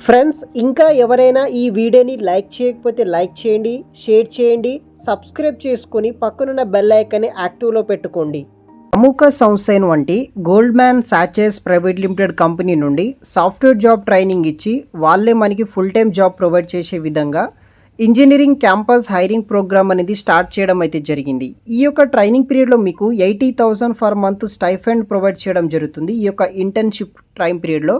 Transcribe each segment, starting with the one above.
Friends, ఇంకా ఎవరైనా ఈ వీడియోని లైక్ చేయకపోతే లైక్ చేయండి, షేర్ చేయండి, సబ్స్క్రైబ్ చేసుకొని పక్కనున్న బెల్ ఐకాన్ని యాక్టివ్లో పెట్టుకోండి. ప్రముఖ సంస్థ వంటి Goldman Sachs private limited company నుండి సాఫ్ట్వేర్ జాబ్ ట్రైనింగ్ ఇచ్చి వాళ్ళే మనకి ఫుల్ టైం జాబ్ ప్రొవైడ్ చేసే విధంగా ఇంజనీరింగ్ క్యాంపస్ హైరింగ్ ప్రోగ్రామ్ అనేది స్టార్ట్ చేయడం అయితే జరిగింది. ఈ యొక్క ట్రైనింగ్ పీరియడ్లో మీకు 80,000 ఫర్ మంత్ స్టైఫండ్ ప్రొవైడ్ చేయడం జరుగుతుంది. ఈ యొక్క ఇంటర్న్షిప్ టైం పీరియడ్లో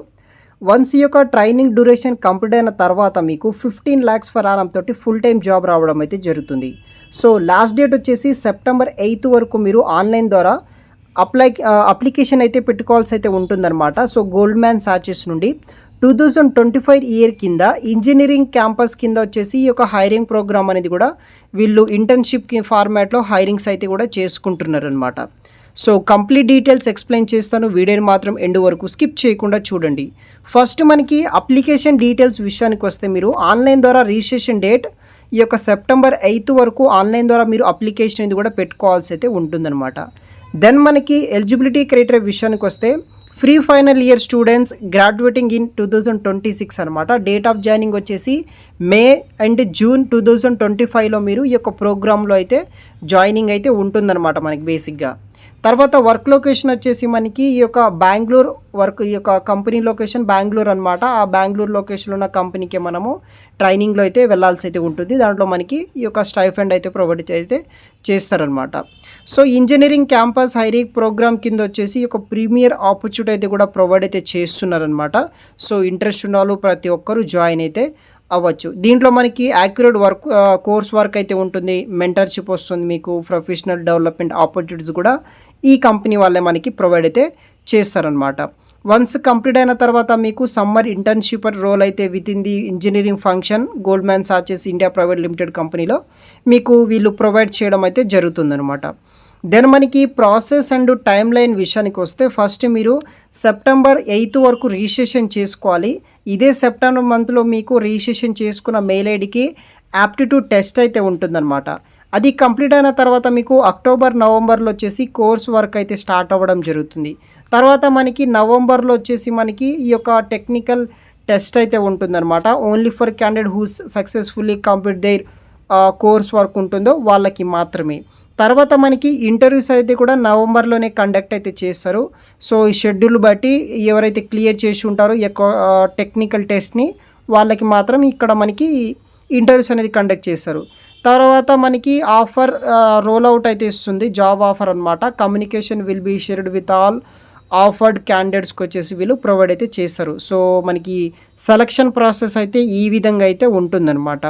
వన్స్ ఈ యొక్క ట్రైనింగ్ డ్యూరేషన్ కంప్లీట్ అయిన తర్వాత మీకు 15 lakhs ఫర్ ఆనం తోటి ఫుల్ టైం జాబ్ రావడం అయితే జరుగుతుంది. సో లాస్ట్ డేట్ వచ్చేసి September 8 వరకు మీరు ఆన్లైన్ ద్వారా అప్లికేషన్ అయితే పెట్టుకోవాల్సి అయితే ఉంటుందన్నమాట. సో గోల్డ్మ్యాన్ సాచెస్ నుండి 2025 ఇయర్ కింద ఇంజనీరింగ్ క్యాంపస్ కింద వచ్చేసి ఈ యొక్క హైరింగ్ ప్రోగ్రామ్ అనేది కూడా వీళ్ళు ఇంటర్న్షిప్ ఫార్మాట్లో హైరింగ్స్ అయితే కూడా చేసుకుంటున్నారు అనమాట. సో కంప్లీట్ డీటెయిల్స్ ఎక్స్ప్లెయిన్ చేస్తాను, వీడియోని మాత్రం ఎండ్ వరకు స్కిప్ చేయకుండా చూడండి. ఫస్ట్ మనకి అప్లికేషన్ డీటెయిల్స్ విషయానికి వస్తే మీరు ఆన్లైన్ ద్వారా రిజిస్ట్రేషన్ డేట్ ఈ యొక్క September 8 వరకు ఆన్లైన్ ద్వారా మీరు అప్లికేషన్ అనేది కూడా పెట్టుకోవాల్సి అయితే ఉంటుందన్నమాట. దెన్ మనకి ఎలిజిబిలిటీ క్రైటీరియా విషయానికి వస్తే free final year students graduating in 2026 అనమాట. డేట్ ఆఫ్ జాయినింగ్ వచ్చేసి May అండ్ June 2025లో మీరు ఈ యొక్క ప్రోగ్రాంలో అయితే జాయినింగ్ అయితే ఉంటుందన్నమాట మనకి బేసిక్గా. తర్వాత వర్క్ లొకేషన్ వచ్చేసి మనకి ఈ యొక్క బెంగళూరు ఈ యొక్క కంపెనీ లొకేషన్ బెంగళూరు అనమాట. ఆ బెంగళూరు లొకేషన్లో ఉన్న కంపెనీకి మనము ట్రైనింగ్లో అయితే వెళ్ళాల్సి అయితే ఉంటుంది. దాంట్లో మనకి ఈ యొక్క స్టైఫండ్ అయితే ప్రొవైడ్ అయితే చేస్తారనమాట. So engineering campus hiring programme కింద వచ్చేసి ఒక ప్రీమియర్ ఆపర్చునిటీ అయితే కూడా ప్రొవైడ్ అయితే చేస్తున్నారనమాట. సో ఇంట్రెస్ట్ ఉన్న వాళ్ళు ప్రతి ఒక్కరూ జాయిన్ అయితే అవ్వచ్చు. దీంట్లో మనకి యాక్యురేట్ కోర్స్ వర్క్ అయితే ఉంటుంది, మెంటర్షిప్ వస్తుంది, మీకు ప్రొఫెషనల్ డెవలప్మెంట్ ఆపర్చునిటీస్ కూడా ఈ కంపెనీ వాళ్ళే మనకి ప్రొవైడ్ అయితే చేస్తారనమాట. వన్స్ కంప్లీట్ అయిన తర్వాత మీకు సమ్మర్ ఇంటర్న్షిప్ రోల్ అయితే with in the engineering function Goldman Sachs India private limited కంపెనీలో మీకు వీళ్ళు ప్రొవైడ్ చేయడం అయితే జరుగుతుందనమాట. దెన్ మనకి ప్రాసెస్ అండ్ టైం లైన్ విషయానికి వస్తే ఫస్ట్ మీరు September 8 వరకు రిజిస్ట్రేషన్ చేసుకోవాలి. ఇదే సెప్టెంబర్ మంత్లో మీకు రిజిస్ట్రేషన్ చేసుకున్న మెయిల్ ఐడికి యాప్టిట్యూడ్ టెస్ట్ అయితే ఉంటుందన్నమాట. అది కంప్లీట్ అయిన తర్వాత మీకు అక్టోబర్ నవంబర్లో వచ్చేసి కోర్స్ వర్క్ అయితే స్టార్ట్ అవ్వడం జరుగుతుంది. తర్వాత మనకి నవంబర్లో వచ్చేసి మనకి ఈ యొక్క టెక్నికల్ టెస్ట్ అయితే ఉంటుందన్నమాట. Only for candidate who successfully complete there course work ఉంటుందో వాళ్ళకి మాత్రమే. తర్వాత మనకి ఇంటర్వ్యూస్ అయితే కూడా నవంబర్లోనే కండక్ట్ అయితే చేస్తారు. సో ఈ షెడ్యూల్ బట్టి ఎవరైతే క్లియర్ చేసి ఉంటారో టెక్నికల్ టెస్ట్ని వాళ్ళకి మాత్రం ఇక్కడ మనకి ఇంటర్వ్యూస్ అనేది కండక్ట్ చేస్తారు. తర్వాత మనకి ఆఫర్ రోల్ అవుట్ అయితే ఇస్తుంది, జాబ్ ఆఫర్ అనమాట. Communication will be shared with all offered క్యాండిడేట్స్కి వచ్చేసి వీళ్ళు ప్రొవైడ్ అయితే చేస్తారు. సో మనకి సెలక్షన్ ప్రాసెస్ అయితే ఈ విధంగా అయితే ఉంటుందన్నమాట.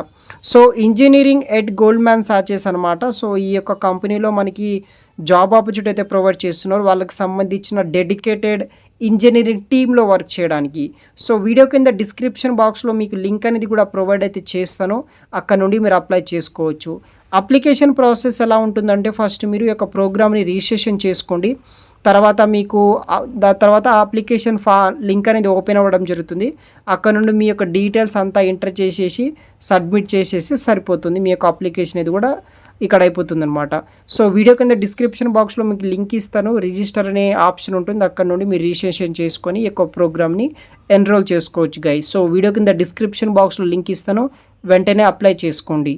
So engineering at Goldman Sachs అనమాట. సో ఈ యొక్క కంపెనీలో మనకి జాబ్ ఆపర్చునిటీ అయితే ప్రొవైడ్ చేస్తున్నారు, వాళ్ళకి సంబంధించిన డెడికేటెడ్ ఇంజనీరింగ్ టీంలో వర్క్ చేయడానికి. సో వీడియో కింద డిస్క్రిప్షన్ బాక్స్లో మీకు లింక్ అనేది కూడా ప్రొవైడ్ అయితే చేస్తాను, అక్కడ నుండి మీరు అప్లై చేసుకోవచ్చు. అప్లికేషన్ ప్రాసెస్ ఎలా ఉంటుందంటే ఫస్ట్ మీరు ఈ యొక్క ప్రోగ్రామ్ని రిజిస్ట్రేషన్ చేసుకోండి. తర్వాత మీకు తర్వాత అప్లికేషన్ లింక్ అనేది ఓపెన్ అవ్వడం జరుగుతుంది. అక్కడ నుండి మీ యొక్క డీటెయిల్స్ అంతా ఎంటర్ చేసేసి సబ్మిట్ చేసేసి సరిపోతుంది. మీ యొక్క అప్లికేషన్ ఇది కూడా ఇక్కడ అయిపోతుంది అనమాట. సో వీడియో కింద డిస్క్రిప్షన్ బాక్స్లో మీకు లింక్ ఇస్తాను, రిజిస్టర్ అనే ఆప్షన్ ఉంటుంది, అక్కడ నుండి మీరు రిజిస్ట్రేషన్ చేసుకొని ఈ యొక్క ప్రోగ్రామ్ని ఎన్రోల్ చేసుకోవచ్చు గైస్. సో వీడియో కింద డిస్క్రిప్షన్ బాక్స్లో లింక్ ఇస్తాను, వెంటనే అప్లై చేసుకోండి.